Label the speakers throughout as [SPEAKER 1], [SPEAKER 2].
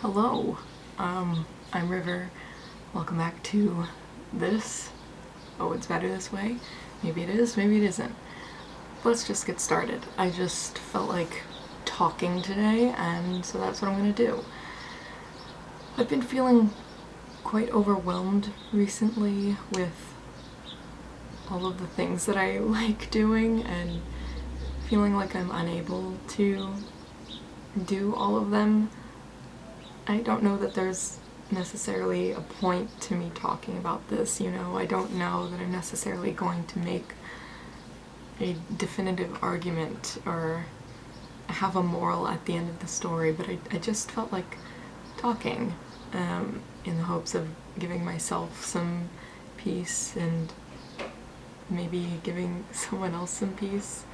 [SPEAKER 1] Hello, I'm River. Welcome back to this. Oh, it's better this way? Maybe it is, maybe it isn't. Let's just get started. I just felt like talking today, and so that's what I'm gonna do. I've been feeling quite overwhelmed recently with all of the things that I like doing, and feeling like I'm unable to do all of them. I don't know that there's necessarily a point to me talking about this, I don't know that I'm necessarily going to make a definitive argument or have a moral at the end of the story, but I just felt like talking in the hopes of giving myself some peace and maybe giving someone else some peace.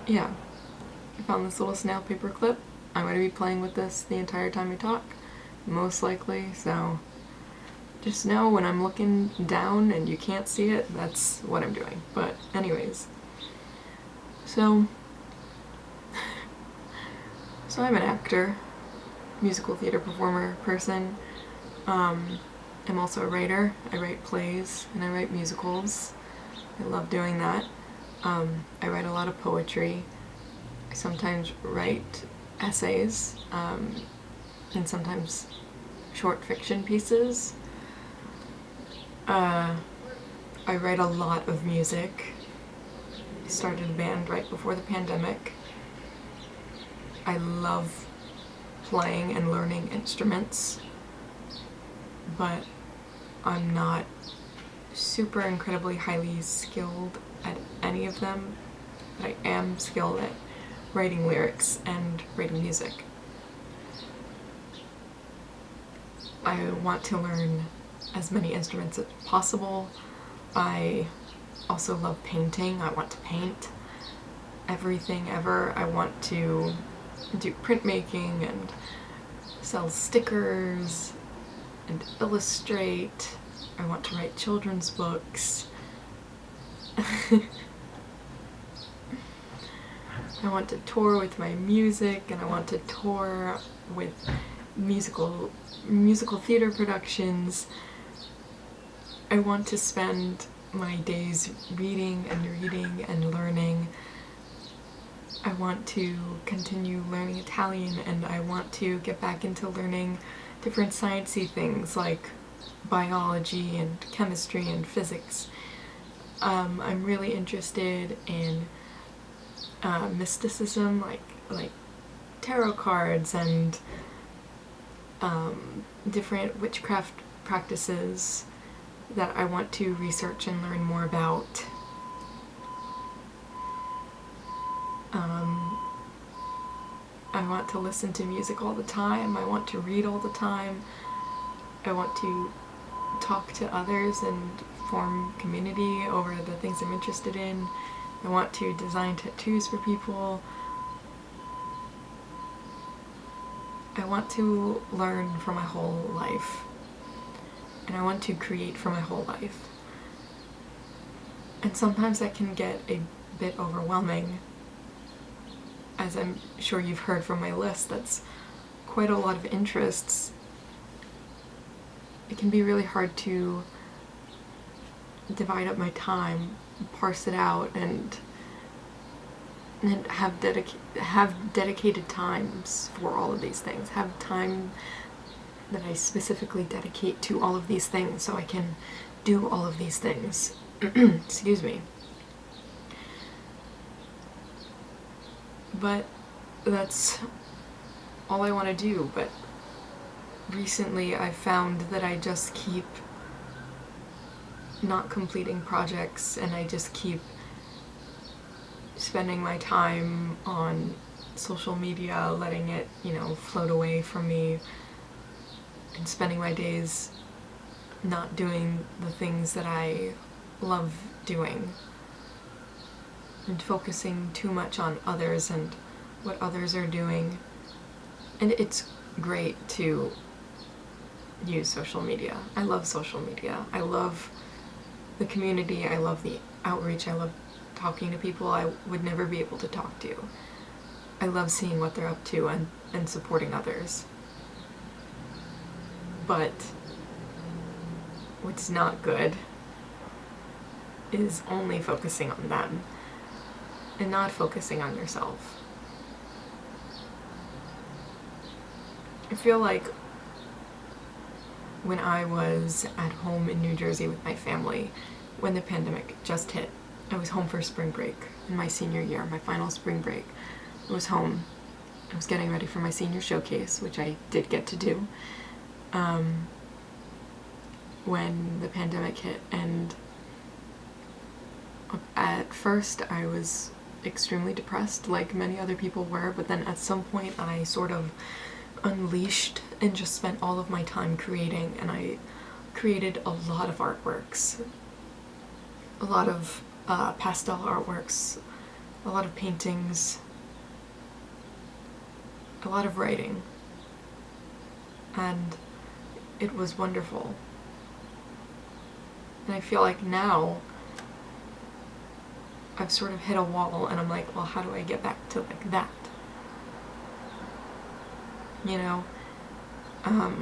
[SPEAKER 1] Yeah. I found this little snail paper clip. I'm going to be playing with this the entire time I talk, most likely, so just know when I'm looking down and you can't see it, that's what I'm doing. But anyways, so I'm an actor, musical theater performer person. I'm also a writer. I write plays and I write musicals. I love doing that. I write a lot of poetry. I sometimes write essays, and sometimes short fiction pieces. I write a lot of music. I started a band right before the pandemic. I love playing and learning instruments, but I'm not super incredibly highly skilled at any of them, but I am skilled at writing lyrics and writing music. I want to learn as many instruments as possible. I also love painting. I want to paint everything ever. I want to do printmaking and sell stickers and illustrate. I want to write children's books. I want to tour with my music, and I want to tour with musical theater productions. I want to spend my days reading and learning. I want to continue learning Italian, and I want to get back into learning different sciencey things like biology and chemistry and physics. I'm really interested in mysticism, like tarot cards and different witchcraft practices that I want to research and learn more about. I want to listen to music all the time. I want to read all the time. I want to talk to others and form community over the things I'm interested in. I want to design tattoos for people. I want to learn for my whole life. And I want to create for my whole life. And sometimes that can get a bit overwhelming. As I'm sure you've heard from my list, that's quite a lot of interests. It can be really hard to divide up my time, parse it out, and have dedicated times for all of these things. Have time that I specifically dedicate to all of these things so I can do all of these things. Excuse me. But that's all I want to do. But recently I've found that I just keep not completing projects, and I just keep spending my time on social media, letting it, float away from me, and spending my days not doing the things that I love doing, and focusing too much on others and what others are doing. And it's great to use social media. I love social media. I love the community. I love the outreach. I love talking to people I would never be able to talk to. I love seeing what they're up to and supporting others. But what's not good is only focusing on them and not focusing on yourself. I feel like when I was at home in New Jersey with my family, when the pandemic just hit, I was home for spring break in my senior year, my final spring break. I was home. I was getting ready for my senior showcase, which I did get to do, when the pandemic hit. And at first I was extremely depressed, like many other people were, but then at some point I sort of unleashed and just spent all of my time creating, and I created a lot of artworks, a lot of pastel artworks, a lot of paintings, a lot of writing, and it was wonderful. And I feel like now I've sort of hit a wall, and I'm like, well, how do I get back to like that? You know? I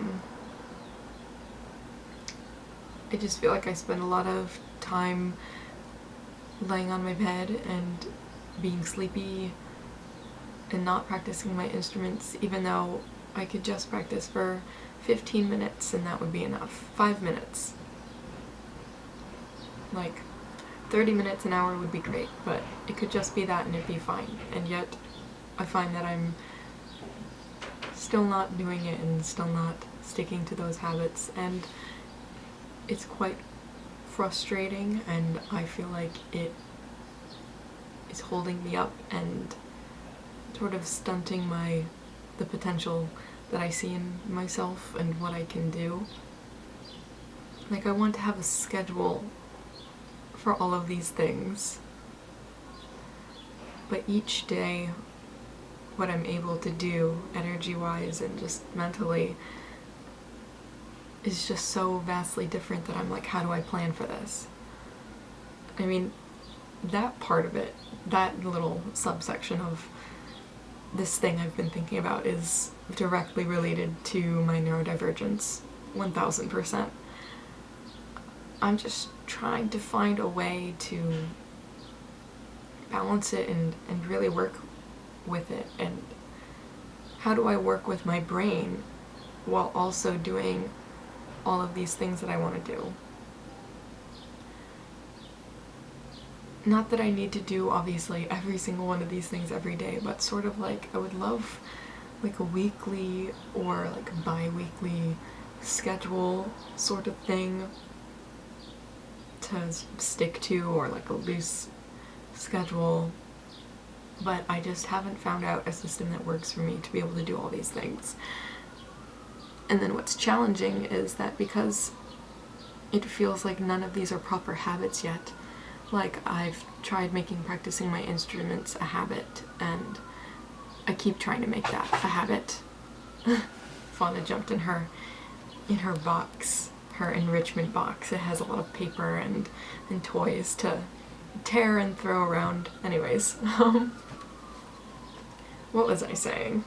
[SPEAKER 1] just feel like I spend a lot of time laying on my bed and being sleepy and not practicing my instruments, even though I could just practice for 15 minutes and that would be enough. 5 minutes. Like, 30 minutes, an hour would be great, but it could just be that and it'd be fine. And yet, I find that I'm still not doing it and still not sticking to those habits, and it's quite frustrating, and I feel like it is holding me up and sort of stunting the potential that I see in myself and what I can do. Like, I want to have a schedule for all of these things, but each day what I'm able to do energy-wise and just mentally is just so vastly different that I'm like, how do I plan for this? I mean, that part of it, that little subsection of this thing I've been thinking about is directly related to my neurodivergence, 1000%. I'm just trying to find a way to balance it and really work with it. And how do I work with my brain while also doing all of these things that I want to do? Not that I need to do, obviously, every single one of these things every day, but sort of like, I would love like a weekly or like a bi-weekly schedule sort of thing to stick to, or like a loose schedule, but I just haven't found out a system that works for me to be able to do all these things. And then what's challenging is that because it feels like none of these are proper habits yet, like I've tried making practicing my instruments a habit, and I keep trying to make that a habit. Fauna jumped in her box, her enrichment box. It has a lot of paper and toys to tear and throw around. Anyways, what was I saying?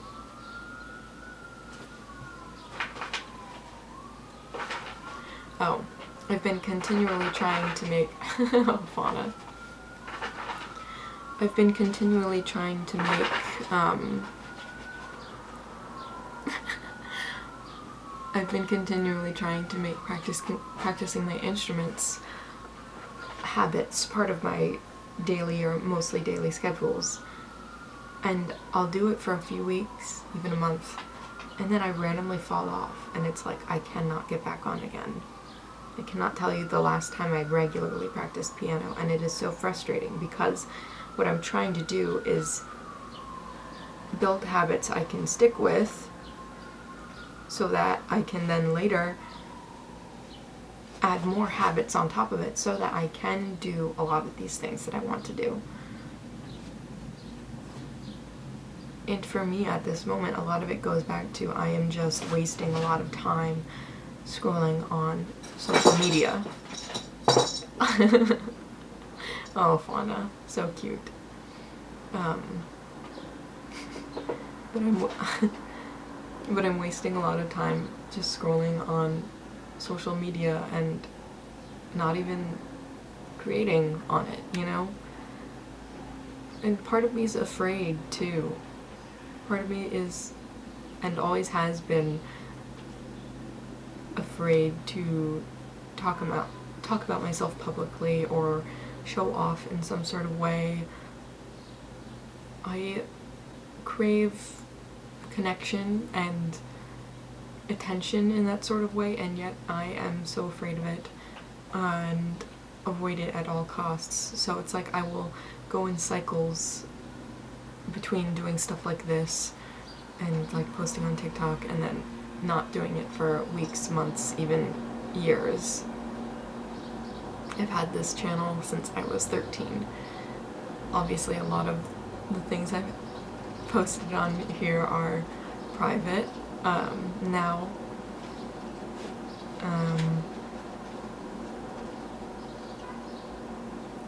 [SPEAKER 1] Oh, I've been continually trying to make Fauna. I've been continually trying to make I've been continually trying to make practicing my instruments habits, part of my daily or mostly daily schedules. And I'll do it for a few weeks, even a month, and then I randomly fall off, and it's like I cannot get back on again. I cannot tell you the last time I regularly practiced piano, and it is so frustrating because what I'm trying to do is build habits I can stick with so that I can then later add more habits on top of it so that I can do a lot of these things that I want to do. And for me at this moment, a lot of it goes back to I am just wasting a lot of time scrolling on social media. Oh, Fauna, so cute. but I'm but I'm wasting a lot of time just scrolling on social media and not even creating on it, you know? And part of me is afraid too. Part of me is, and always has been, afraid to talk about myself publicly or show off in some sort of way. I crave connection and attention in that sort of way, and yet I am so afraid of it and avoid it at all costs. So it's like I will go in cycles between doing stuff like this and like posting on TikTok and then not doing it for weeks, months, even years. I've had this channel since I was 13. Obviously a lot of the things I've posted on here are private now.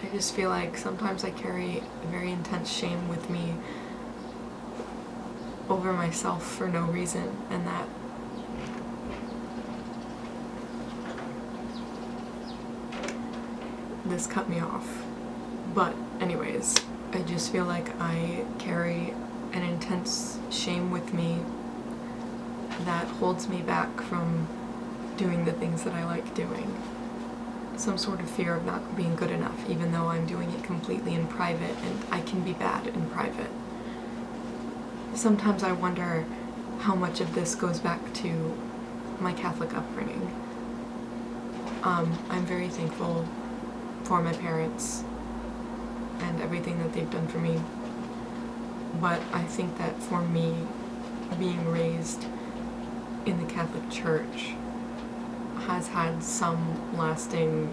[SPEAKER 1] I just feel like sometimes I carry a very intense shame with me over myself for no reason, and that this cut me off. But anyways, I just feel like I carry an intense shame with me that holds me back from doing the things that I like doing. Some sort of fear of not being good enough, even though I'm doing it completely in private, and I can be bad in private. Sometimes I wonder how much of this goes back to my Catholic upbringing. I'm very thankful for my parents and everything that they've done for me, but I think that for me, being raised in the Catholic Church has had some lasting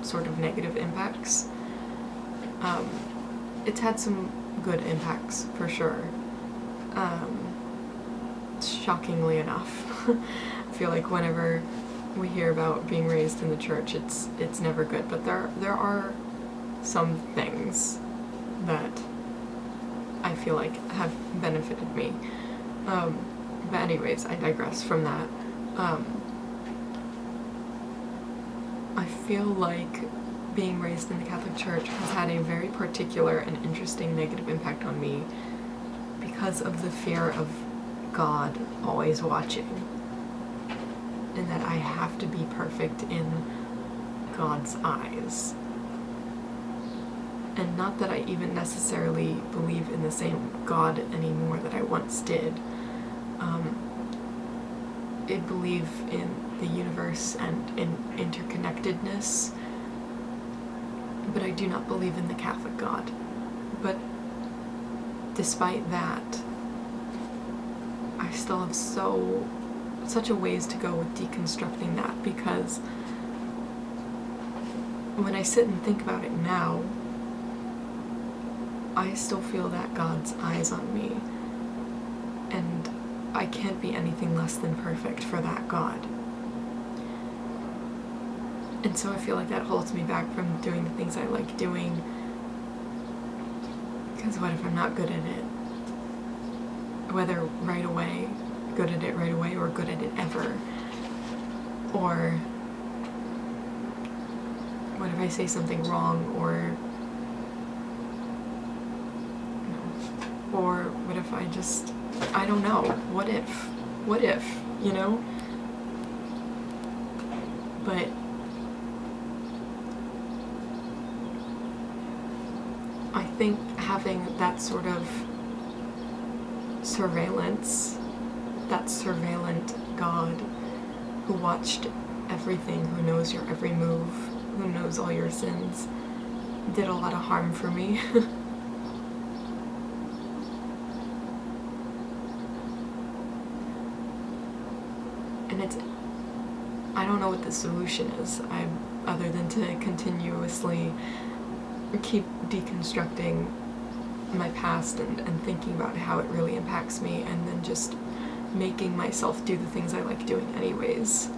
[SPEAKER 1] sort of negative impacts. It's had some good impacts for sure. Shockingly enough. I feel like whenever we hear about being raised in the church, it's never good, but there are some things that I feel like have benefited me. But anyways, I digress from that. I feel like being raised in the Catholic Church has had a very particular and interesting negative impact on me because of the fear of God always watching, and that I have to be perfect in God's eyes. And not that I even necessarily believe in the same God anymore that I once did. I believe in the universe and in interconnectedness, but I do not believe in the Catholic God. But despite that, I still have such a ways to go with deconstructing that, because when I sit and think about it now, I still feel that God's eyes on me, and I can't be anything less than perfect for that God. And so I feel like that holds me back from doing the things I like doing, because what if I'm not good at it? Whether good at it right away, or good at it ever. Or what if I say something wrong, or what if I don't know, what if, you know? But I think having that sort of surveillance, that surveillant God who watched everything, who knows your every move, who knows all your sins, did a lot of harm for me. And I don't know what the solution is, other than to continuously keep deconstructing my past and thinking about how it really impacts me, and then just making myself do the things I like doing anyways.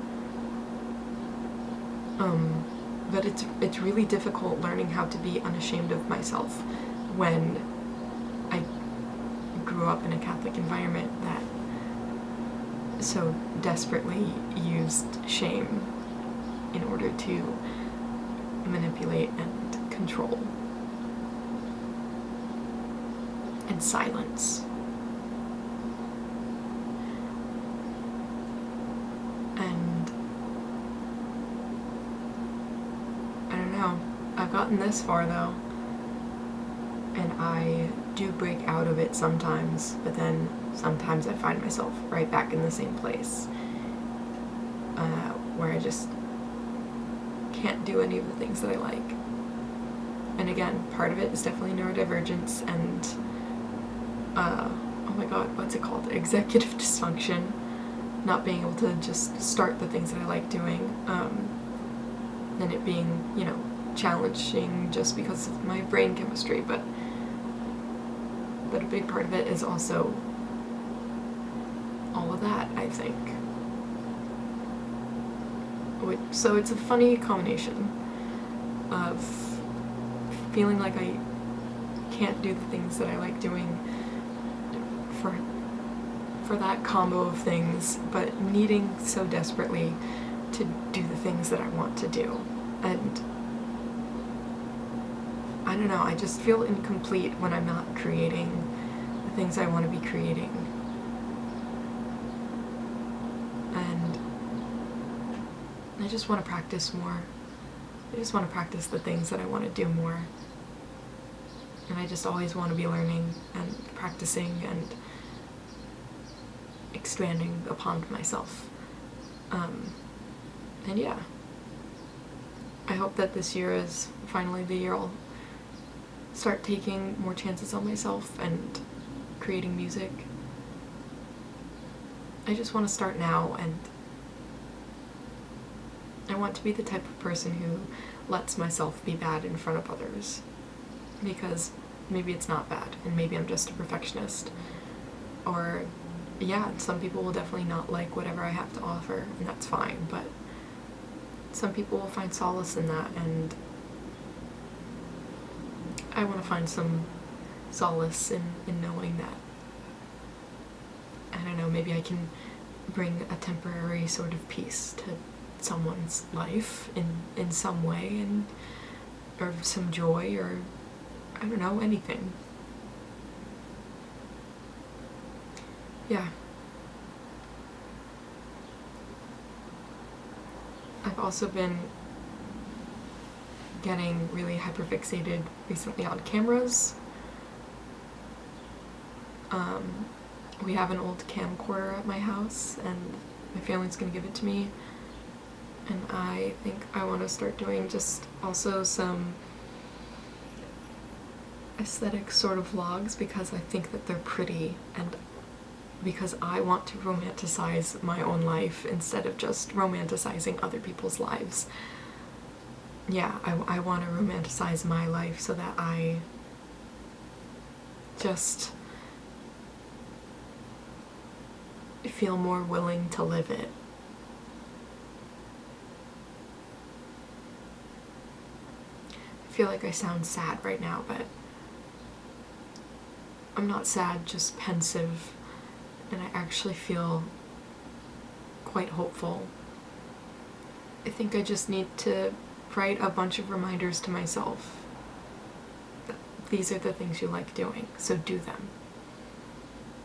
[SPEAKER 1] But it's really difficult learning how to be unashamed of myself when I grew up in a Catholic environment that so desperately used shame in order to manipulate and control and silence. And I don't know, I've gotten this far though, and I do break out of it sometimes, but then sometimes I find myself right back in the same place, where I just can't do any of the things that I like. And again, part of it is definitely neurodivergence and, oh my god, what's it called? Executive dysfunction. Not being able to just start the things that I like doing, and it being, you know, challenging just because of my brain chemistry, but a big part of it is also all of that, I think. So it's a funny combination of feeling like I can't do the things that I like doing for that combo of things, but needing so desperately to do the things that I want to do. And I don't know, I just feel incomplete when I'm not creating the things I want to be creating. And I just want to practice more. I just want to practice the things that I want to do more. And I just always want to be learning and practicing and expanding upon myself. And yeah, I hope that this year is finally the year I'll start taking more chances on myself and creating music. I just want to start now, and I want to be the type of person who lets myself be bad in front of others, because maybe it's not bad, and maybe I'm just a perfectionist, or yeah, some people will definitely not like whatever I have to offer, and that's fine, but some people will find solace in that, and I want to find some solace in knowing that, I don't know, maybe I can bring a temporary sort of peace to someone's life in some way, and or some joy, or I don't know, anything. Yeah. I've also been getting really hyperfixated recently on cameras. We have an old camcorder at my house, and my family's gonna give it to me, and I think I want to start doing just also some aesthetic sort of vlogs, because I think that they're pretty, and because I want to romanticize my own life instead of just romanticizing other people's lives. Yeah, I want to romanticize my life so that I just feel more willing to live it. I feel like I sound sad right now, but I'm not sad, just pensive, and I actually feel quite hopeful. I think I just need to write a bunch of reminders to myself that these are the things you like doing, so do them.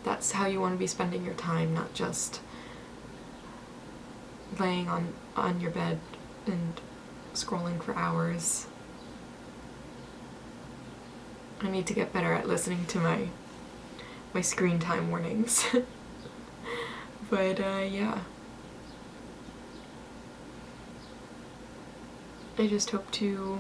[SPEAKER 1] That's how you want to be spending your time, not just laying on your bed and scrolling for hours. I need to get better at listening to my screen time warnings. But yeah. I just hope to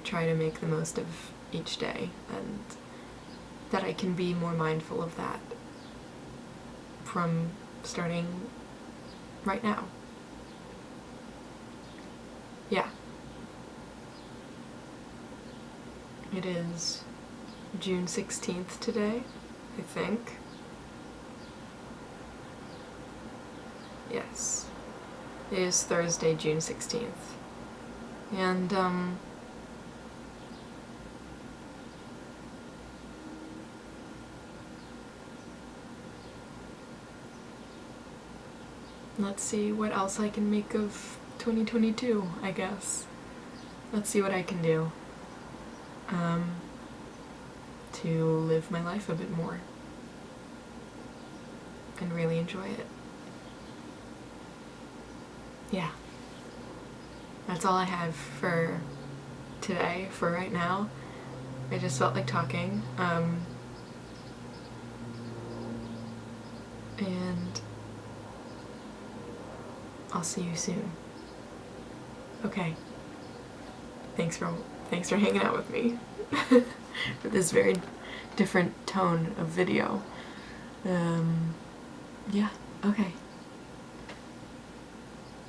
[SPEAKER 1] try to make the most of each day, and that I can be more mindful of that from starting right now. Yeah. It is June 16th today, I think. Yes. It is Thursday, June 16th. And, let's see what else I can make of 2022, I guess. Let's see what I can do to live my life a bit more and really enjoy it. Yeah. That's all I have for today, for right now. I just felt like talking. And I'll see you soon. Okay. Thanks for hanging out with me for this very different tone of video. Yeah, okay.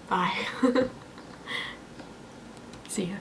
[SPEAKER 1] Bye. See ya.